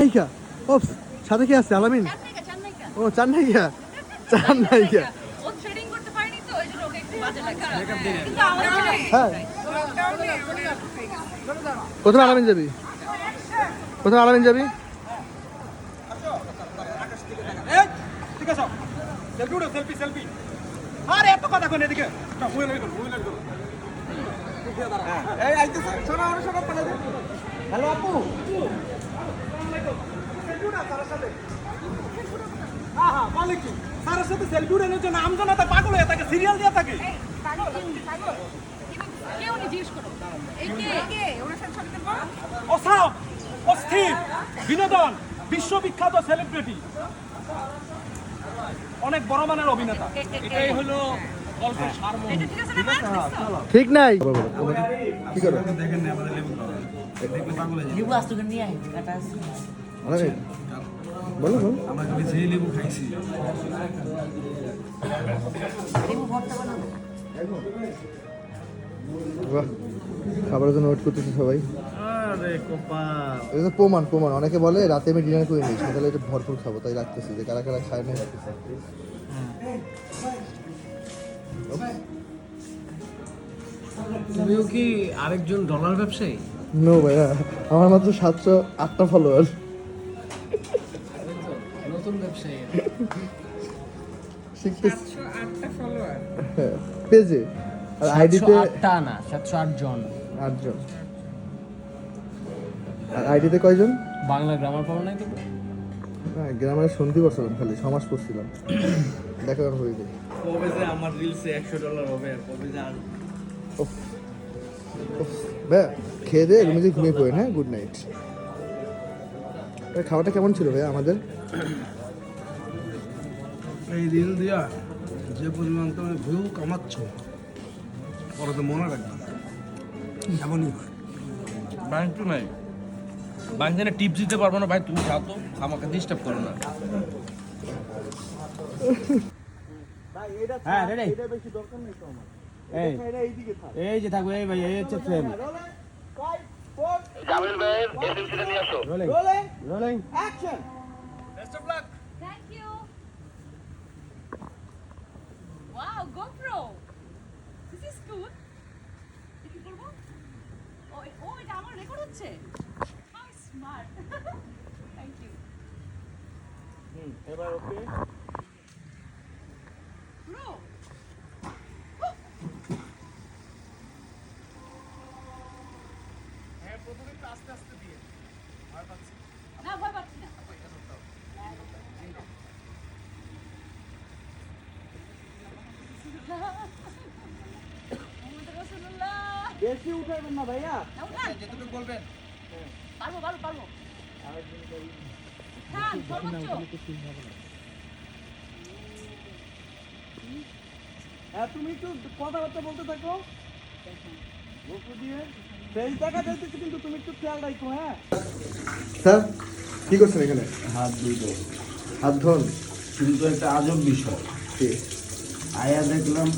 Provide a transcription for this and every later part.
নায়িকা ও সাথে কি আছে আলামিন? ও চার নায়িকা, চার নায়িকা। হ্যাঁ, কোথায় আলামিন যাবি? কোথায় আলামিন যাবি? হ্যালো আপু, স্যারের সাথে সেলফি উঠানোর জন্য আমজনতা পাগল হয়ে থাকে, সিরিয়াল দিয়ে থাকে। অস্থির বিনোদন, বিশ্ববিখ্যাত সেলিব্রিটি, অনেক বড় মানের অভিনেতা। এটাই হলো গল্পের সারমর্ম। ঠিক নাই কি করো? দেখেন না আমাদের লেবু আসতো নিয়ে আয় কাটা আছে। বলো বলো। আমরা খালি সেই লেবু খাইছি। বাহ, খাবারের জন্য ওয়েট করতেছে সবাই। আরে কপাল, এটা তো প্রমাণ প্রমাণ। অনেকে বলে রাতে আমি ডিনার করে নিই, সকালে এটা ভরপুর খাবো, তাই রাখতেছি যে কারা কারা খায় না। তুমিও কি আরেকজন ডলার ব্যবসায়ী? নো ভাইয়া, আমার মাত্র 708টা ফলোয়ার। নতুন ব্যবসায়ী। শিখতেছি 708টা ফলোয়ার পেজে, আর আইডিতে 708টা না, 708 জন। 8 জন। আর আইডিতে কয়জন? বাংলা গ্রামার পড়ো নাই তো? হ্যাঁ, গ্রামারে সন্ধি বসালাম, খালি সমাজ পড়ছিলাম। দেখা কর হয়ে যায়। কবে যে আমার রিলসে $100 হবে, আর কবে যে আর ভাইয়া খেয়ে দে, রুমে যে ঘুমিয়ে পড়েন। হ্যাঁ, গুড নাইট। খাওয়াটা কেমন ছিল ভাইয়া আমাদের? এই রিল দিয়া যে পরিমাণ তুমি ভিউ কামাচ্ছ, পরে তো মনে রাখবে না, এমনই হয়। ব্যাংক তো নাই, ব্যাংক জানে টিপস দিতে পারবো না ভাই, তুমি যাও তো, আমাকে ডিস্টার্ব করো না। হ্যাঁ রেডি। এই যে থাকবে, এই ভাই, এই হচ্ছে ফ্রেম। জামিল ভাইয়ের এজেন্সিটা নিয়ে আসো। Rolling action. Thank you. Wow, GoPro. This is good. কি করব? ও এটা আমার রেকর্ড হচ্ছে। How smart. Thank you. এবার ওকে। Bro. না ভয় পাচ্ছি না। বেশি উঠাইবেন না ভাইয়া। যেটুকু বলবেন। পারবো পারবো পারবো। হ্যাঁ, সর্বোচ্চ। হ্যাঁ, তুমি একটু কথাবার্তা বলতে থাকো। গোপু দিয়ে সেই জায়গা যাইতেছি, কিন্তু তুমি একটু খেয়াল রাখো। হ্যাঁ স্যার কি করছেন এখানে? হাত ধুইল, হাত ধন। কিন্তু একটা আজব বিষয়, কি? আয়া দেখলাম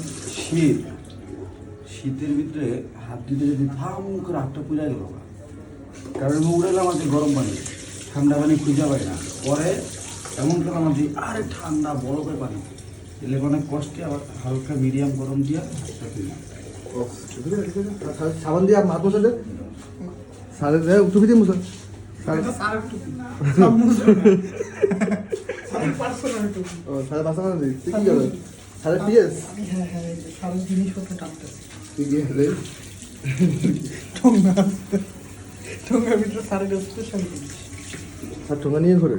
শীত, শীতের ভিতরে হাত দিতে যদি থাম করে হাতটা পুড়ে গেল, কারণ আমি উড়াইলাম আজকে গরম পানি, ঠান্ডা পানি খুঁজে পাই না। পরে এমন করলাম আজকে আরে ঠান্ডা বরফের পানি, এলে অনেক কষ্টে আবার হালকা মিডিয়াম গরম দিয়ে হাতটা তুললাম। সাবান দিয়ে হাত মোছা দে। স্যারের টুপি দিয়ে মোছা। ও স্যারের বাসা মানে তুই কি করো? স্যারের পিএস সারা জিনিসপত্র টানতেছে। তুই কি রে? ঠোঙ্গার ভিতরে সারের স্পেশাল জিনিস। স্যার ঠোঙা নিয়ে ঘোরে।